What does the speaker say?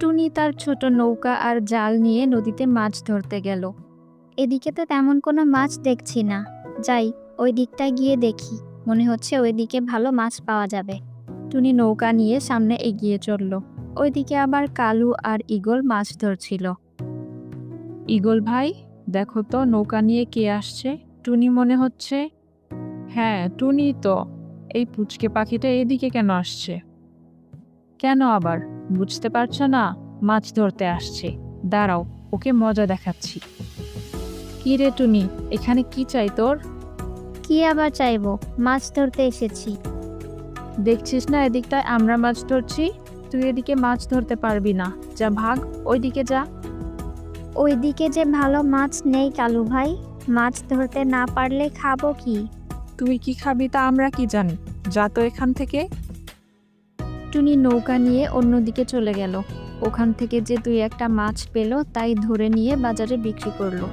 টুনি তার ছোট নৌকা আর জাল নিয়ে নদীতে মাছ ধরতে গেল। এদিকে তো তেমন কোনো মাছ দেখছি না। যাই, ওই দিকটায় গিয়ে দেখি। মনে হচ্ছে ওইদিকে ভালো মাছ পাওয়া যাবে। টুনি নৌকা নিয়ে সামনে এগিয়ে চলল। ওইদিকে আবার কালু আর ঈগল মাছ ধরছিল। ঈগল ভাই, দেখো তো নৌকা নিয়ে কে আসছে? টুনি মনে হচ্ছে। হ্যাঁ, টুনি তো। এই পুচকে পাখিটা এদিকে কেন আসছে? কেন আবার? বুঝতে পারছো না? মাছ ধরতে আসছে। দাঁড়াও, ওকে মজা দেখাচ্ছি। কি রে টুনি, এখানে কি চাই তোর? কি আবার চাইবো? মাছ ধরতে এসেছি। দেখছিস না এদিকটায় আমরা মাছ ধরছি? তুই এদিকে মাছ ধরতে পারবি না। যা ভাগ, ওইদিকে যা। ওইদিকে যে ভালো মাছ নেই কালু ভাই। মাছ ধরতে না পারলে খাবো কি? তুই কি খাবি তা আমরা কি জানি? যা তো এখান থেকে। টুনি নৌকা নিয়ে অন্যদিকে চলে গেল। ওখান থেকে যে দুই একটা মাছ পেল তাই ধরে নিয়ে বাজারে বিক্রি করলো।